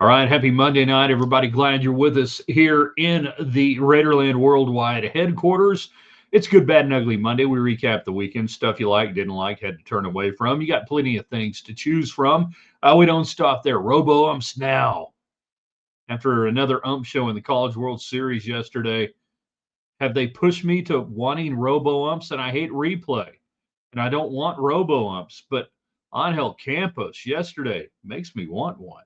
All right, happy Monday night, everybody. Glad you're with us here in the Raiderland Worldwide headquarters. It's Good, Bad, and Ugly Monday. We recap the weekend, stuff you like, didn't like, had to turn away from. You got plenty of things to choose from. We don't stop there. Robo Umps now. After another ump show in the College World Series yesterday, have they pushed me to wanting Robo Umps? And I hate replay, and I don't want Robo Umps, but Angel Campos yesterday makes me want one.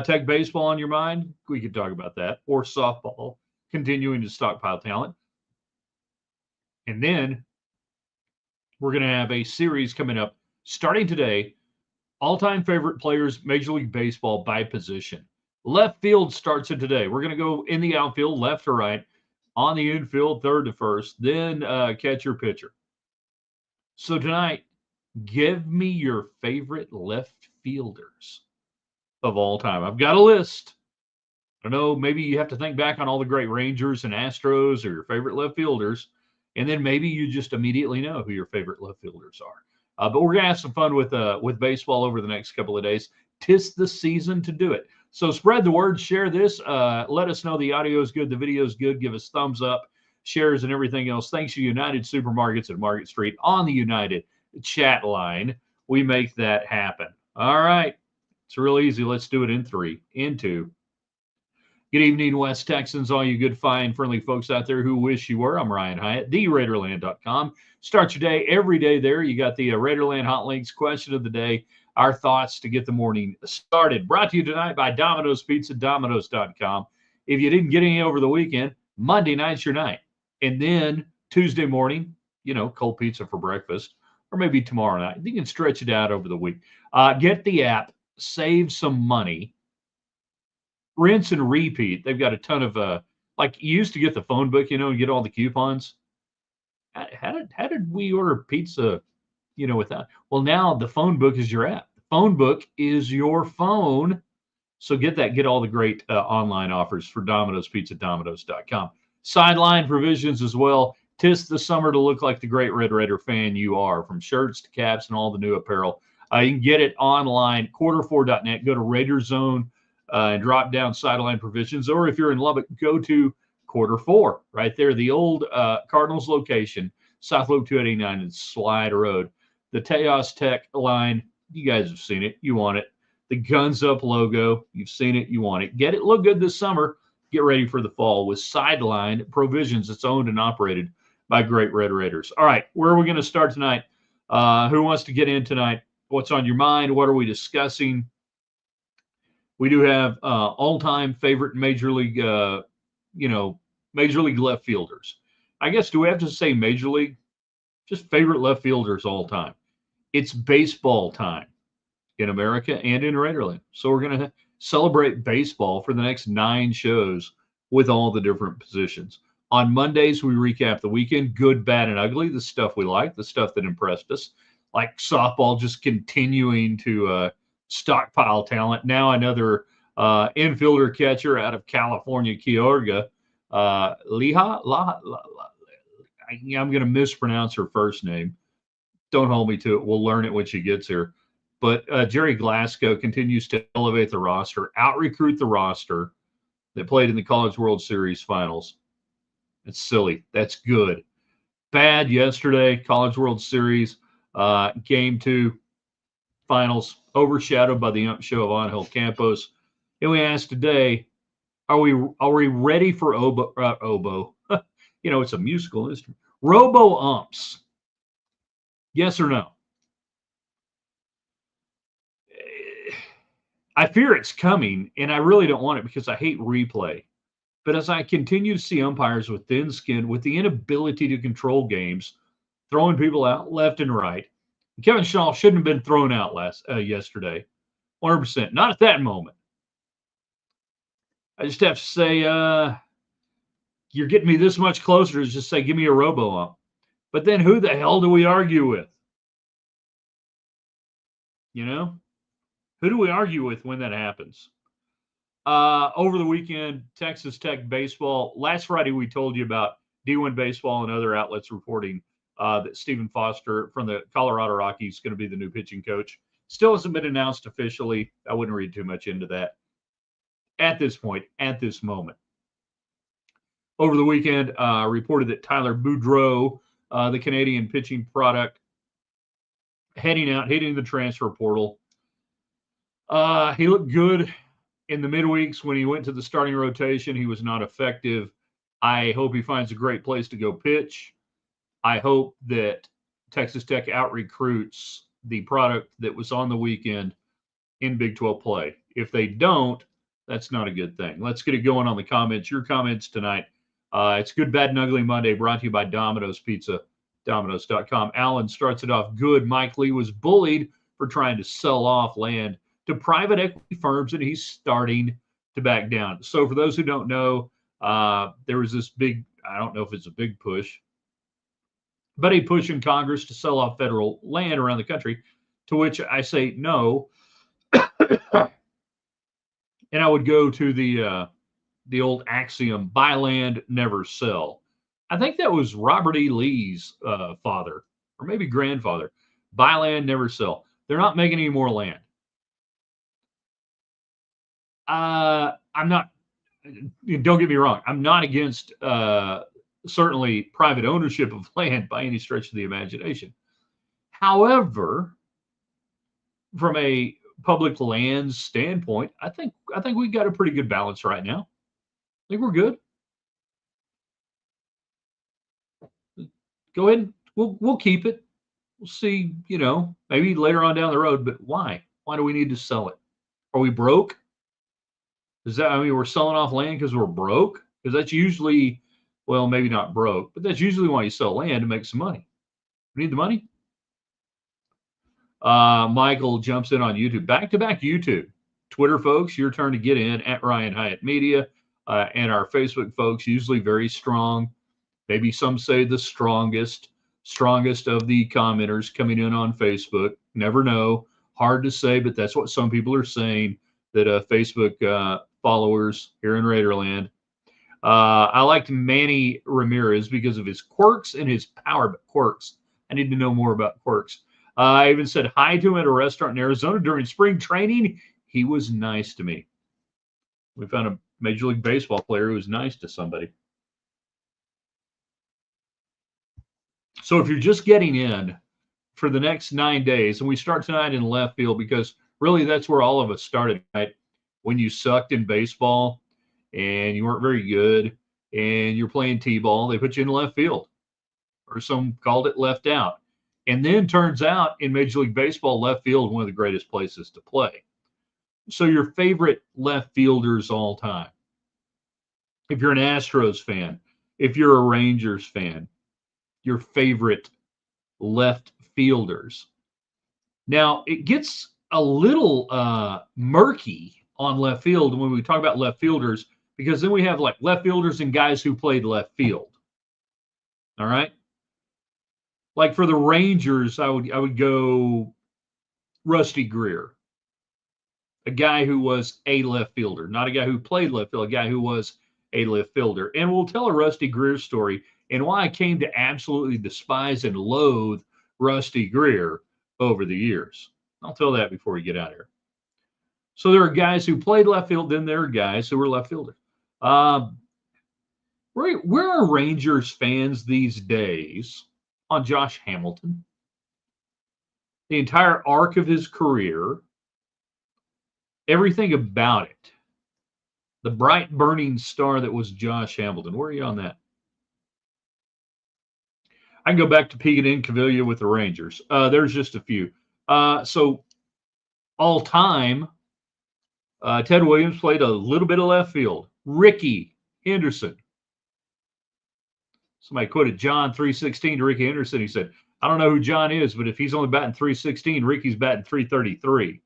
Tech baseball on your mind? We could talk about that. Or softball, continuing to stockpile talent. And then we're going to have a series coming up starting today. All-time favorite players, Major League Baseball by position. Left field starts it today. We're going to go in the outfield, left to right, on the infield, third to first, then catcher, pitcher. So tonight, give me your favorite left fielders of all time. I've got a list. I don't know, maybe you have to think back on all the great Rangers and Astros or your favorite left fielders, and then maybe you just immediately know who your favorite left fielders are. But we're going to have some fun with baseball over the next couple of days. 'Tis the season to do it. So spread the word, share this. Let us know the audio is good, the video is good. Give us thumbs up, shares, and everything else. Thanks to United Supermarkets at Market Street on the United chat line. We make that happen. All right. It's real easy. Let's do it in 3, in 2. Good evening, West Texans, all you good, fine, friendly folks out there who wish you were. I'm Ryan Hyatt, TheRaiderland.com. Start your day every day there. You got the Raiderland Hot Links question of the day, our thoughts to get the morning started. Brought to you tonight by Domino's Pizza, Domino's.com. If you didn't get any over the weekend, Monday night's your night. And then Tuesday morning, cold pizza for breakfast, or maybe tomorrow night. You can stretch it out over the week. Get the app. Save some money, rinse and repeat. They've got a ton of like you used to get the phone book, and get all the coupons. How did we order pizza, without? Well, now the phone book is your app. The phone book is your phone. So get all the great online offers for Domino's Pizza, Domino's.com. Sideline provisions as well. 'Tis the summer to look like the great Red Raider fan you are, from shirts to caps and all the new apparel. You can get it online, quarter4.net. Go to Raider Zone and drop down Sideline Provisions. Or if you're in Lubbock, go to Quarter 4, right there, the old Cardinals location, South Loop 289 and Slide Road. The Teos Tech line, you guys have seen it. You want it. The Guns Up logo, you've seen it. You want it. Get it. Look good this summer. Get ready for the fall with Sideline Provisions. It's owned and operated by great Red Raiders. All right, where are we going to start tonight? Who wants to get in tonight? What's on your mind? What are we discussing? We do have all-time favorite Major League left fielders. I guess, do we have to say Major League? Just favorite left fielders all time. It's baseball time in America and in Raiderland. So we're going to celebrate baseball for the next 9 shows with all the different positions. On Mondays, we recap the weekend, good, bad, and ugly, the stuff we like, the stuff that impressed us. Like softball just continuing to stockpile talent. Now another infielder catcher out of California, Kyorga. I'm going to mispronounce her first name. Don't hold me to it. We'll learn it when she gets here. But Jerry Glasgow continues to elevate the roster, out-recruit the roster that played in the College World Series finals. It's silly. That's good. Bad yesterday, College World Series. Game 2 finals overshadowed by the ump show of Angel Campos. And we asked today, are we ready for oboe? It's a musical instrument. Robo Umps. Yes or no? I fear it's coming, and I really don't want it because I hate replay. But as I continue to see umpires with thin skin, with the inability to control games, throwing people out left and right, Kevin Shaw shouldn't have been thrown out yesterday, 100%. Not at that moment. I just have to say, you're getting me this much closer to just say, give me a Robo Ump. But then who the hell do we argue with? Who do we argue with when that happens? Over the weekend, Texas Tech baseball. Last Friday, we told you about D1 Baseball and other outlets reporting that Stephen Foster from the Colorado Rockies is going to be the new pitching coach. Still hasn't been announced officially. I wouldn't read too much into that at this point, at this moment. Over the weekend, reported that Tyler Boudreau, the Canadian pitching product, hitting the transfer portal. He looked good in the midweeks when he went to the starting rotation. He was not effective. I hope he finds a great place to go pitch. I hope that Texas Tech out-recruits the product that was on the weekend in Big 12 play. If they don't, that's not a good thing. Let's get it going on the comments. Your comments tonight. It's Good, Bad, and Ugly Monday, brought to you by Domino's Pizza, Domino's.com. Alan starts it off good. Mike Lee was bullied for trying to sell off land to private equity firms, and he's starting to back down. So for those who don't know, there was this big, I don't know if it's a big push, but a push in Congress to sell off federal land around the country, to which I say no. And I would go to the old axiom, buy land, never sell. I think that was Robert E. Lee's father, or maybe grandfather. Buy land, never sell. They're not making any more land. I'm not, don't get me wrong, I'm not against certainly private ownership of land by any stretch of the imagination. However, from a public lands standpoint, I think we got a pretty good balance right now. I think we're good. Go ahead. We'll keep it. We'll see, maybe later on down the road, but why? Why do we need to sell it? Are we broke? We're selling off land because we're broke? Because that's usually, well, maybe not broke, but that's usually why you sell land, to make some money. We need the money. Michael jumps in on YouTube. Back-to-back YouTube. Twitter folks, your turn to get in at Ryan Hyatt Media. And our Facebook folks, usually very strong. Maybe some say the strongest of the commenters coming in on Facebook. Never know. Hard to say, but that's what some people are saying, that Facebook followers here in Raiderland. I liked Manny Ramirez because of his quirks and his power, but quirks. I need to know more about quirks. I even said hi to him at a restaurant in Arizona during spring training. He was nice to me. We found a Major League Baseball player who was nice to somebody. So if you're just getting in for the next 9 days, and we start tonight in left field, because really that's where all of us started, right? When you sucked in baseball and you weren't very good and you're playing T-ball, they put you in left field, or some called it left out. And then turns out in Major League Baseball, left field is one of the greatest places to play. So your favorite left fielders all time. If you're an Astros fan, if you're a Rangers fan, your favorite left fielders. Now, it gets a little murky on left field when we talk about left fielders, because then we have like left fielders and guys who played left field. All right? Like for the Rangers, I would go Rusty Greer, a guy who was a left fielder, not a guy who played left field, a guy who was a left fielder. And we'll tell a Rusty Greer story and why I came to absolutely despise and loathe Rusty Greer over the years. I'll tell that before we get out of here. So there are guys who played left field, then there are guys who were left fielders. Where are Rangers fans these days on Josh Hamilton? The entire arc of his career, everything about it, the bright burning star that was Josh Hamilton. Where are you on that? I can go back to Pegan and Cavilla with the Rangers. There's just a few. So all time, Ted Williams played a little bit of left field. Ricky Henderson. Somebody quoted John 3:16 to Ricky Henderson. He said, I don't know who John is, but if he's only batting 3:16, Ricky's batting 3:33.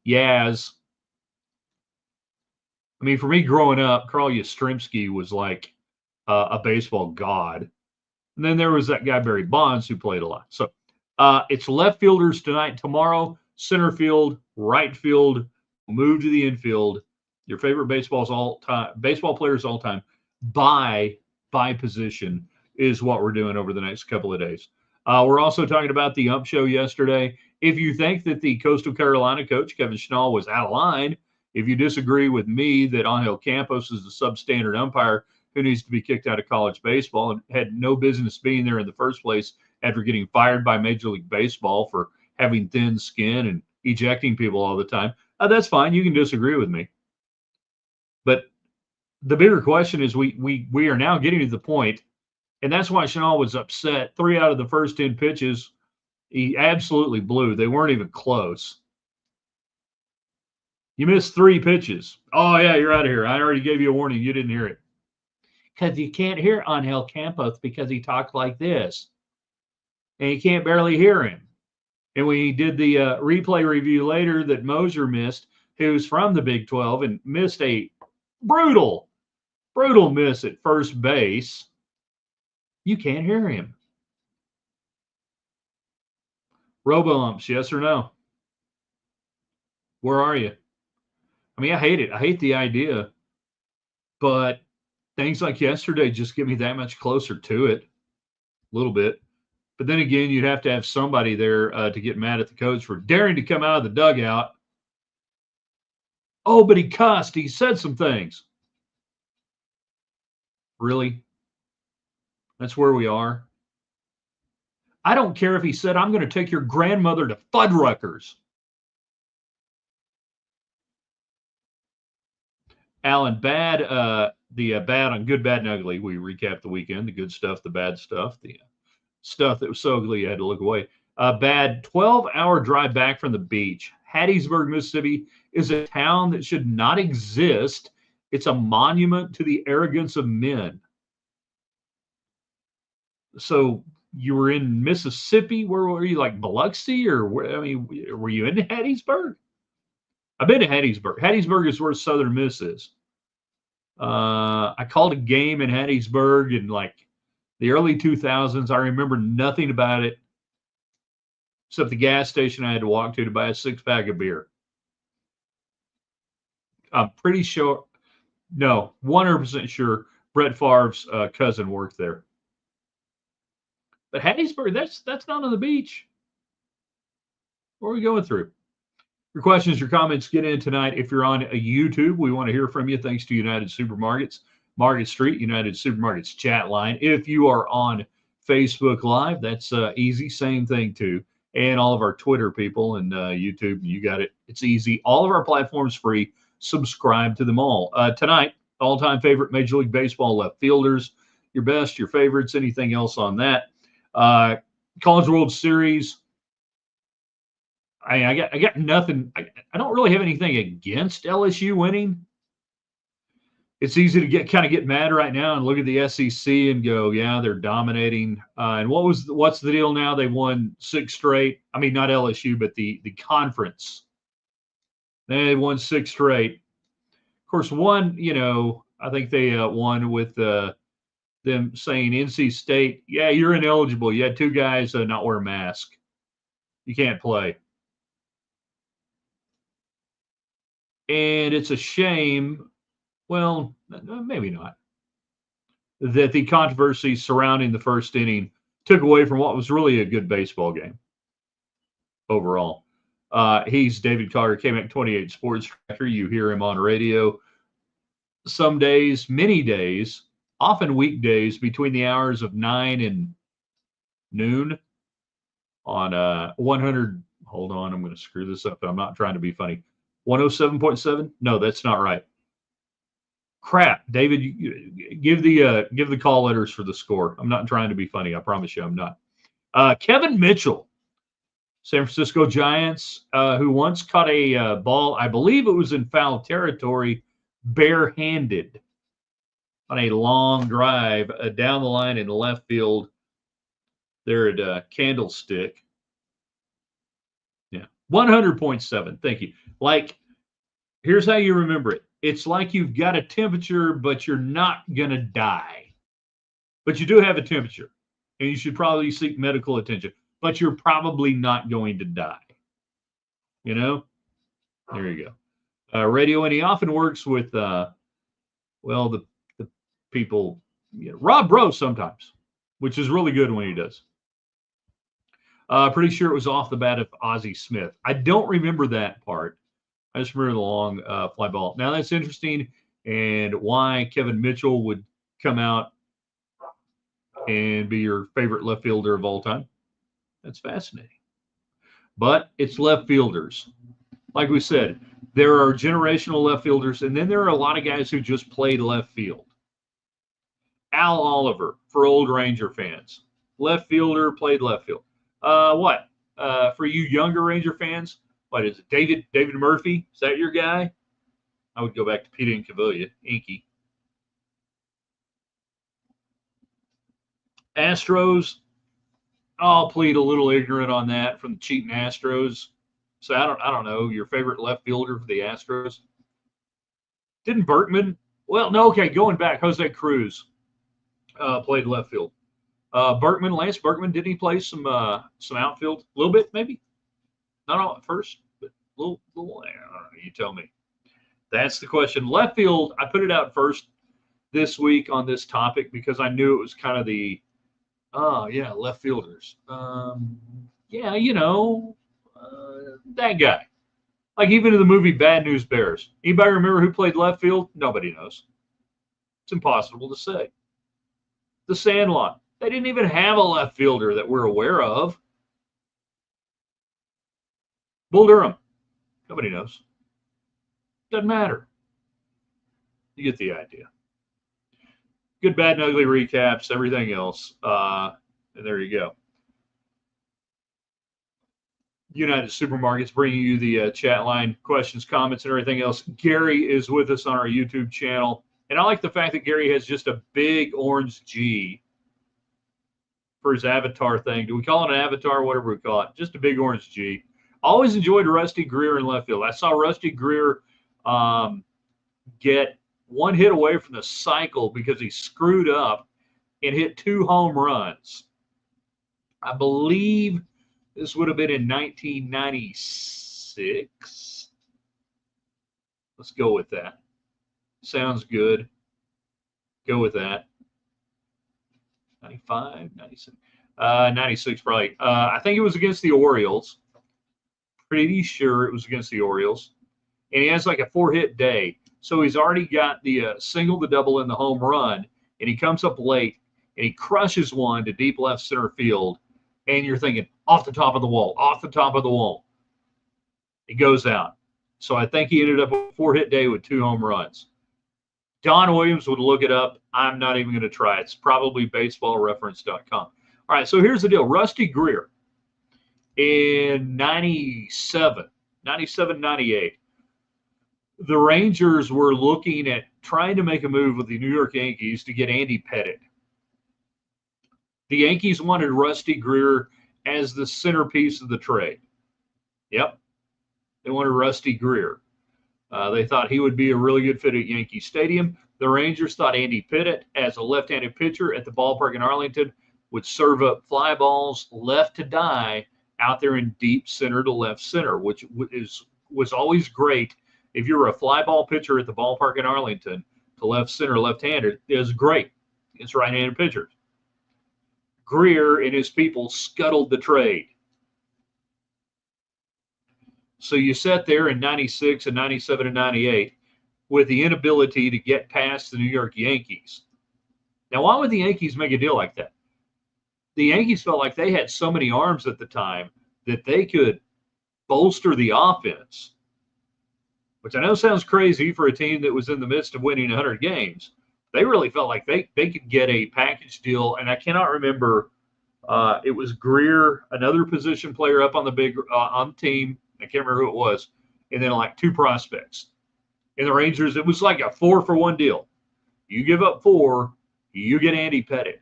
Yaz. I mean, for me growing up, Carl Yastrzemski was like a baseball god. And then there was that guy, Barry Bonds, who played a lot. So it's left fielders tonight. Tomorrow, center field, right field, move to the infield. Your favorite baseball players all time by position is what we're doing over the next couple of days. We're also talking about the Ump Show yesterday If you think that the Coastal Carolina coach, Kevin Schnall, was out of line, if you disagree with me that Angel Campos is a substandard umpire who needs to be kicked out of college baseball and had no business being there in the first place after getting fired by Major League Baseball for having thin skin and ejecting people all the time, that's fine. You can disagree with me. But the bigger question is we are now getting to the point, and that's why Schnall was upset. 3 out of the first 10 pitches, he absolutely blew. They weren't even close. You missed 3 pitches. Oh, yeah, you're out of here. I already gave you a warning. You didn't hear it. Because you can't hear Angel Campos because he talked like this. And you can't barely hear him. And we did the replay review later that Moser missed, who's from the Big 12, and missed a brutal miss at first base. You can't hear him. Robo Umps, yes or no? Where are you? I mean, I hate it. I hate the idea. But things like yesterday just get me that much closer to it. A little bit. But then again, you'd have to have somebody there to get mad at the coach for daring to come out of the dugout. Oh, but he cussed. He said some things. Really? That's where we are? I don't care if he said, I'm going to take your grandmother to Fuddruckers. Alan, bad, bad on Good, Bad, and Ugly. We recapped the weekend, the good stuff, the bad stuff, the stuff that was so ugly you had to look away. Bad 12-hour drive back from the beach. Hattiesburg, Mississippi is a town that should not exist. It's a monument to the arrogance of men. So you were in Mississippi. Where were you, like Biloxi, or where? I mean, were you in Hattiesburg? I've been to Hattiesburg. Hattiesburg is where Southern Miss is. I called a game in Hattiesburg in like the early 2000s. I remember nothing about it except the gas station I had to walk to buy a 6-pack of beer. I'm pretty sure, no, 100% sure Brett Favre's cousin worked there. But Hattiesburg, that's not on the beach. What are we going through? Your questions, your comments, get in tonight. If you're on a YouTube, we want to hear from you. Thanks to United Supermarkets, Market Street, United Supermarkets chat line. If you are on Facebook Live, that's easy. Same thing, too. And all of our Twitter people and YouTube, you got it. It's easy. All of our platforms free. Subscribe to them all. Tonight, all-time favorite Major League Baseball left fielders. Your best, your favorites, anything else on that. College World Series. I got nothing. I don't really have anything against LSU winning. It's easy to get mad right now and look at the SEC and go, yeah, they're dominating. And what's the deal now? They won 6 straight. I mean, not LSU, but the conference. They won 6 straight. Of course, one, I think they won with them saying NC State, yeah, you're ineligible. You had 2 guys not wear a mask. You can't play. And it's a shame, well, maybe not, that the controversy surrounding the first inning took away from what was really a good baseball game overall. He's David Collier, KMAC 28 Sports Tracker. You hear him on radio some days, many days, often weekdays between the hours of 9 and noon on 100. Hold on, I'm going to screw this up. I'm not trying to be funny. 107.7? No, that's not right. Crap, David, give the call letters for the score. I'm not trying to be funny. I promise you I'm not. Kevin Mitchell, San Francisco Giants, who once caught a ball, I believe it was in foul territory, barehanded on a long drive down the line in left field there at Candlestick. Yeah, 100.7. Thank you. Like, here's how you remember it. It's like you've got a temperature, but you're not going to die. But you do have a temperature, and you should probably seek medical attention. But you're probably not going to die. There you go. Radio, and he often works with, the people, Rob Bro sometimes, which is really good when he does. Pretty sure it was off the bat of Ozzie Smith. I don't remember that part. I just remember the long fly ball. Now that's interesting, and why Kevin Mitchell would come out and be your favorite left fielder of all time. That's fascinating. But it's left fielders. Like we said, there are generational left fielders, and then there are a lot of guys who just played left field. Al Oliver, for old Ranger fans. Left fielder, played left field. For you younger Ranger fans, what is it? David Murphy? Is that your guy? I would go back to Peter Incaviglia, Inky. Astros, I'll plead a little ignorant on that from the cheating Astros. So I don't know, your favorite left fielder for the Astros? Didn't Berkman? Well, no, okay, going back, Jose Cruz played left field. Lance Berkman, didn't he play some outfield? A little bit, maybe? Not all at first, but a little I don't know, you tell me. That's the question. Left field, I put it out first this week on this topic because I knew it was kind of the, left fielders. That guy. Like even in the movie Bad News Bears. Anybody remember who played left field? Nobody knows. It's impossible to say. The Sandlot. They didn't even have a left fielder that we're aware of. Bull Durham. Nobody knows. Doesn't matter. You get the idea. Good, bad, and ugly recaps, everything else. And there you go. United Supermarkets bringing you the chat line, questions, comments, and everything else. Gary is with us on our YouTube channel. And I like the fact that Gary has just a big orange G for his avatar thing. Do we call it an avatar? Whatever we call it. Just a big orange G. Always enjoyed Rusty Greer in left field. I saw Rusty Greer get one hit away from the cycle because he screwed up and hit 2 home runs. I believe this would have been in 1996. Let's go with that. Sounds good. Go with that. 95, 96. 96 probably. I think it was against the Orioles. Pretty sure it was against the Orioles. And he has like a 4-hit day. So he's already got the single, the double, and the home run. And he comes up late, and he crushes one to deep left center field. And you're thinking, off the top of the wall, off the top of the wall. It goes out. So I think he ended up with a 4-hit day with 2 home runs. Don Williams would look it up. I'm not even going to try. It's probably baseballreference.com. All right, so here's the deal. Rusty Greer in 97, 98. The Rangers were looking at trying to make a move with the New York Yankees to get Andy Pettitte. The Yankees wanted Rusty Greer as the centerpiece of the trade. Yep. They wanted Rusty Greer. They thought he would be a really good fit at Yankee Stadium. The Rangers thought Andy Pettitte, as a left-handed pitcher at the ballpark in Arlington, would serve up fly balls left to die out there in deep center to left center, which was always great. If you were a fly ball pitcher at the ballpark in Arlington to left center, left-handed, it was great against right-handed pitchers. Greer and his people scuttled the trade. So you sat there in 96 and 97 and 98 with the inability to get past the New York Yankees. Now, why would the Yankees make a deal like that? The Yankees felt like they had so many arms at the time that they could bolster the offense, which I know sounds crazy for a team that was in the midst of winning 100 games. They really felt like they could get a package deal, and I cannot remember. It was Greer, another position player up on the on the team. I can't remember who it was, and then like 2 prospects. And the Rangers, it was like a 4-for-1 deal. You give up 4, you get Andy Pettitte.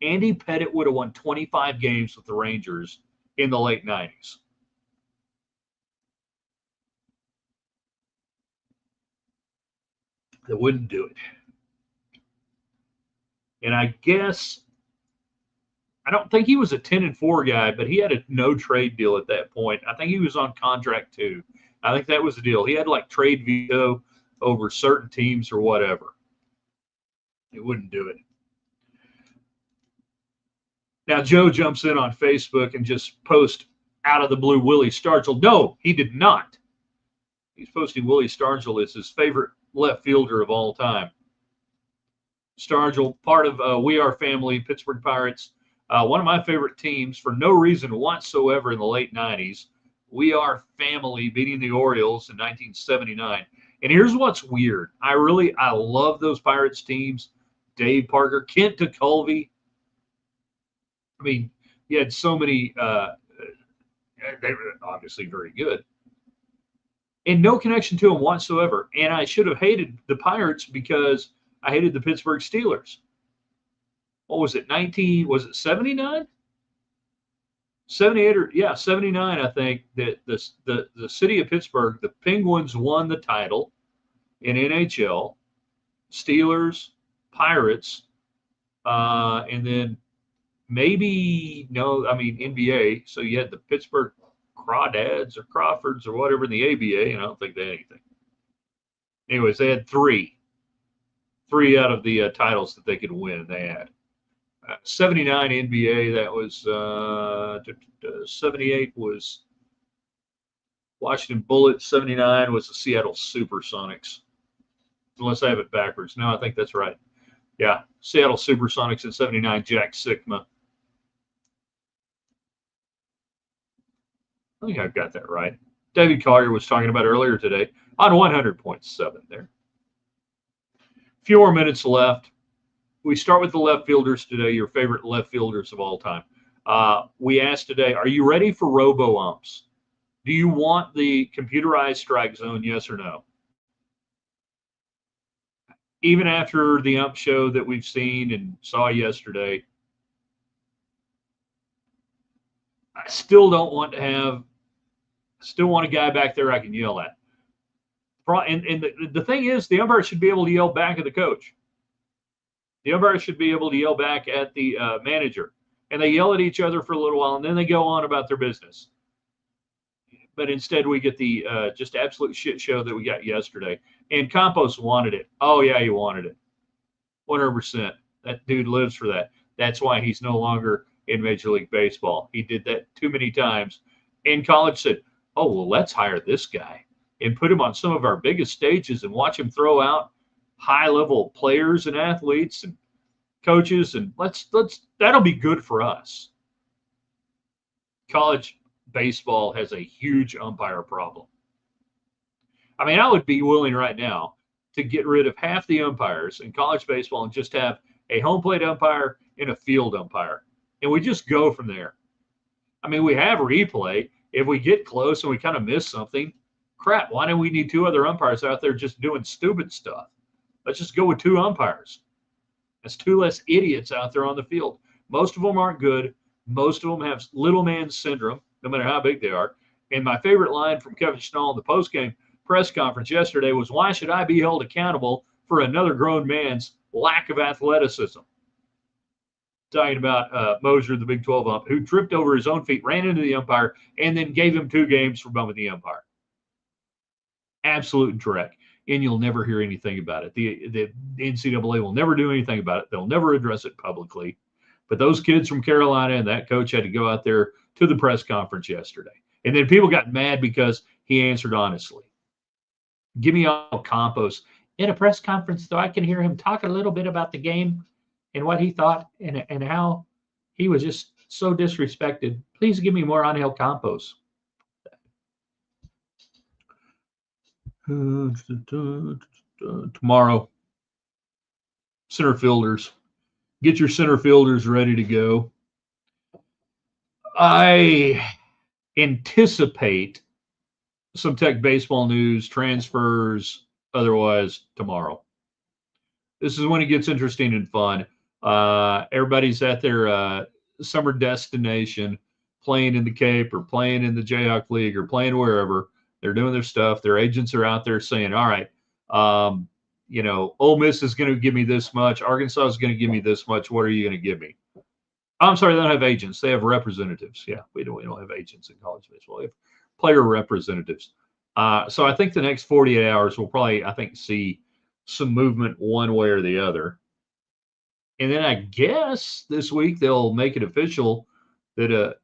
Andy Pettitte would have won 25 games with the Rangers in the late 90s. They wouldn't do it. And I guess, I don't think he was a 10-4 guy, but he had a no trade deal at that point. I think he was on contract too. I think that was the deal. He had like trade veto over certain teams or whatever. He wouldn't do it. Now, Joe jumps in on Facebook and just posts out of the blue Willie Stargell. No, he did not. He's posting Willie Stargell as his favorite left fielder of all time. Stargell, part of We Are Family, Pittsburgh Pirates, one of my favorite teams for no reason whatsoever in the late 90s. We Are Family beating the Orioles in 1979. And here's what's weird. I love those Pirates teams. Dave Parker, Kent DeCulvey. I mean, you had so many, they were obviously very good. And no connection to them whatsoever. And I should have hated the Pirates because I hated the Pittsburgh Steelers. What was it, 79? 78 or, yeah, 79, I think, that the city of Pittsburgh, the Penguins won the title in NHL, Steelers, Pirates, and then NBA. So you had the Pittsburgh Crawdads or Crawfords or whatever in the ABA, and I don't think they had anything. Anyways, they had three out of the titles that they could win. They had 79 NBA. That was 78 was Washington Bullets. 79 was the Seattle Supersonics. Unless I have it backwards. No, I think that's right. Yeah, Seattle Supersonics in 79. Jack Sikma. I think I've got that right. David Collier was talking about earlier today on 100.7 there. Few more minutes left. We start with the left fielders today, your favorite left fielders of all time. We asked today, are you ready for Robo Umps? Do you want the computerized strike zone, yes or no? Even after the ump show that we've seen and saw yesterday, I still want a guy back there I can yell at. And the thing is, the umpire should be able to yell back at the coach. The umpire should be able to yell back at the manager. And they yell at each other for a little while, and then they go on about their business. But instead, we get the just absolute shit show that we got yesterday. And Campos wanted it. Oh, yeah, he wanted it. 100%. That dude lives for that. That's why he's no longer in Major League Baseball. He did that too many times. And college said, oh, well, let's hire this guy and put him on some of our biggest stages and watch him throw out high-level players and athletes and coaches, and that'll be good for us. College baseball has a huge umpire problem. I mean, I would be willing right now to get rid of half the umpires in college baseball and just have a home plate umpire and a field umpire, and we just go from there. I mean, we have replay. If we get close and we kind of miss something, crap, why do we need two other umpires out there just doing stupid stuff? Let's just go with two umpires. That's two less idiots out there on the field. Most of them aren't good. Most of them have little man syndrome, no matter how big they are. And my favorite line from Kevin Schnall in the postgame press conference yesterday was, why should I be held accountable for another grown man's lack of athleticism? Talking about Mosier, the Big 12 ump, who tripped over his own feet, ran into the umpire, and then gave him 2 games for bumping the umpire. Absolute dreck. And you'll never hear anything about it. The NCAA will never do anything about it. They'll never address it publicly. But those kids from Carolina and that coach had to go out there to the press conference yesterday. And then people got mad because he answered honestly. Give me all Campos. In a press conference, though, I can hear him talk a little bit about the game and what he thought and how he was just so disrespected. Please give me more Angel Campos. Tomorrow, center fielders. Get your center fielders ready to go. I anticipate some Tech baseball news, transfers, otherwise tomorrow. This is when it gets interesting and fun. Everybody's at their summer destination, playing in the Cape or playing in the Jayhawk League or playing wherever. They're doing their stuff. Their agents are out there saying, all right, Ole Miss is going to give me this much. Arkansas is going to give me this much. What are you going to give me? I'm sorry, they don't have agents. They have representatives. Yeah, we don't have agents in college baseball. We have player representatives. So I think the next 48 hours we'll probably, see some movement one way or the other. And then I guess this week they'll make it official that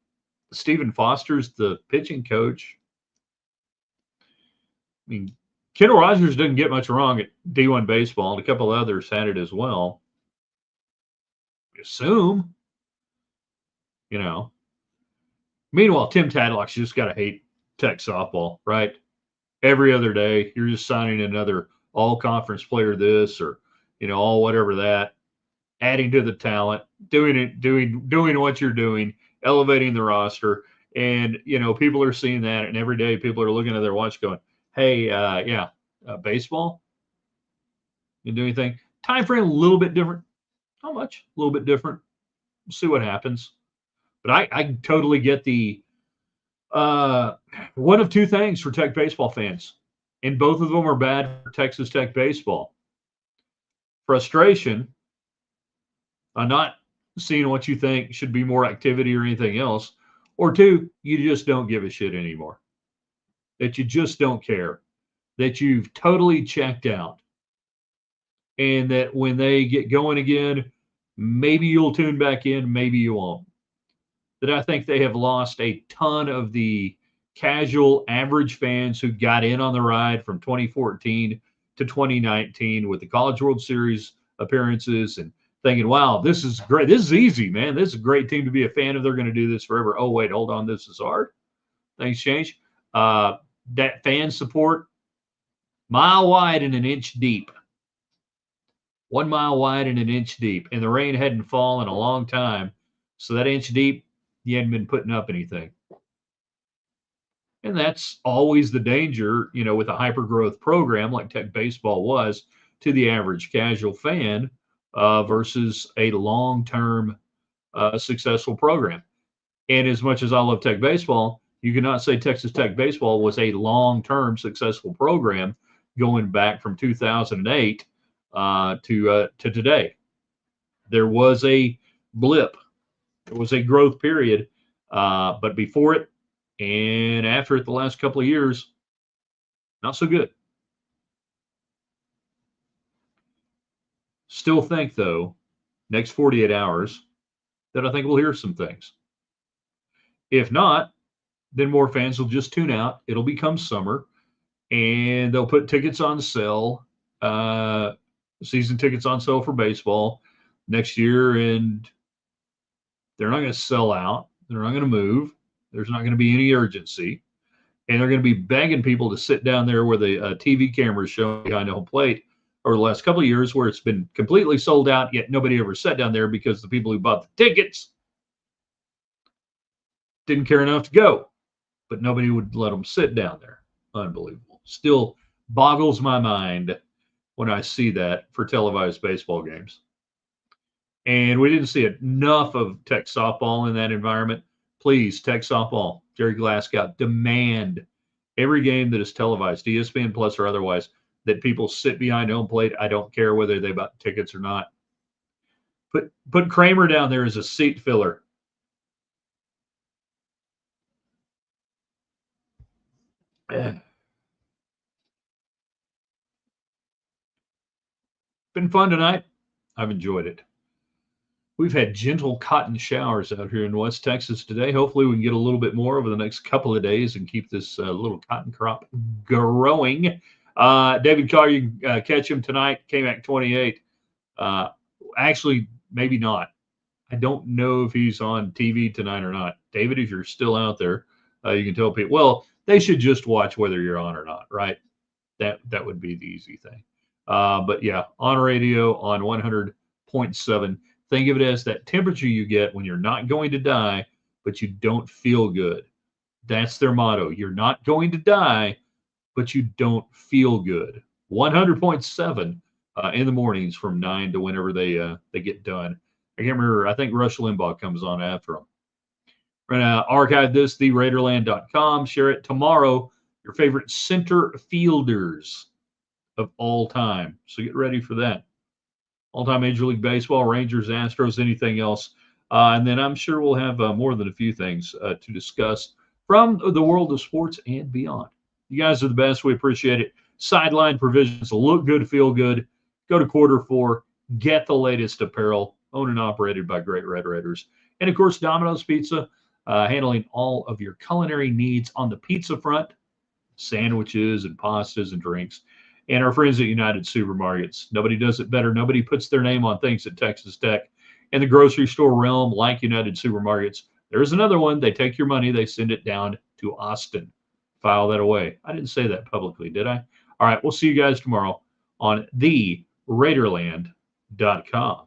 Stephen Foster's the pitching coach. I mean, Kendall Rogers didn't get much wrong at D1 baseball, and a couple others had it as well. Assume, you know. Meanwhile, Tim Tadlock's just got to hate Tech softball, right? Every other day, you're just signing another all-conference player this or, all whatever that, adding to the talent, doing what you're doing, elevating the roster. And, people are seeing that, and every day people are looking at their watch going, hey, baseball? You do anything? Time frame a little bit different. How much? A little bit different. We'll see what happens. But I totally get the one of two things for Tech baseball fans, and both of them are bad for Texas Tech baseball. Frustration on not seeing what you think should be more activity or anything else, or two, you just don't give a shit anymore. That you just don't care. That you've totally checked out. And that when they get going again, maybe you'll tune back in, maybe you won't. That I think they have lost a ton of the casual average fans who got in on the ride from 2014 to 2019 with the College World Series appearances and thinking, wow, this is great. This is easy, man. This is a great team to be a fan of. They're going to do this forever. Oh, wait, hold on. This is hard. Things change. That fan support, mile wide and an inch deep. 1 mile wide and an inch deep. And the rain hadn't fallen in a long time. So that inch deep, you hadn't been putting up anything. And that's always the danger, with a hyper-growth program like Tech Baseball was to the average casual fan versus a long-term successful program. And as much as I love Tech Baseball, you cannot say Texas Tech Baseball was a long-term successful program going back from 2008 to today. There was a blip. It was a growth period, but before it and after it the last couple of years, not so good. Still think, though, next 48 hours, that I think we'll hear some things. If not, then more fans will just tune out. It'll become summer, and they'll put tickets on sale, season tickets on sale for baseball next year, and they're not going to sell out. They're not going to move. There's not going to be any urgency. And they're going to be begging people to sit down there where the TV cameras show behind home plate over the last couple of years where it's been completely sold out, yet nobody ever sat down there because the people who bought the tickets didn't care enough to go. But nobody would let them sit down there. Unbelievable. Still boggles my mind when I see that for televised baseball games. And we didn't see enough of Tech softball in that environment. Please, Tech softball, Jerry Glasgow, demand every game that is televised, ESPN Plus or otherwise, that people sit behind home plate. I don't care whether they bought tickets or not. Put Kramer down there as a seat filler. Been fun tonight. I've enjoyed it. We've had gentle cotton showers out here in West Texas today. Hopefully we can get a little bit more over the next couple of days and keep this little cotton crop growing. David Carr, you can catch him tonight, KMAC 28. Actually, maybe not. I don't know if he's on TV tonight or not. David, if you're still out there, you can tell people, well, they should just watch whether you're on or not, right? That would be the easy thing. But yeah, on radio on 100.7. Think of it as that temperature you get when you're not going to die, but you don't feel good. That's their motto. You're not going to die, but you don't feel good. 100.7 in the mornings from 9 to whenever they get done. I can't remember. I think Rush Limbaugh comes on after them. We're going to archive this, theraiderland.com. Share it tomorrow. Your favorite center fielders of all time. So get ready for that. All-time Major League Baseball, Rangers, Astros, anything else. And then I'm sure we'll have more than a few things to discuss from the world of sports and beyond. You guys are the best. We appreciate it. Sideline provisions look good, feel good. Go to Quarter 4. Get the latest apparel. owned and operated by great Red Raiders. And of course, Domino's Pizza, handling all of your culinary needs on the pizza front, sandwiches and pastas and drinks. And our friends at United Supermarkets. Nobody does it better. Nobody puts their name on things at Texas Tech. In the grocery store realm, like United Supermarkets, there's another one. They take your money, they send it down to Austin. File that away. I didn't say that publicly, did I? All right, we'll see you guys tomorrow on theraiderland.com.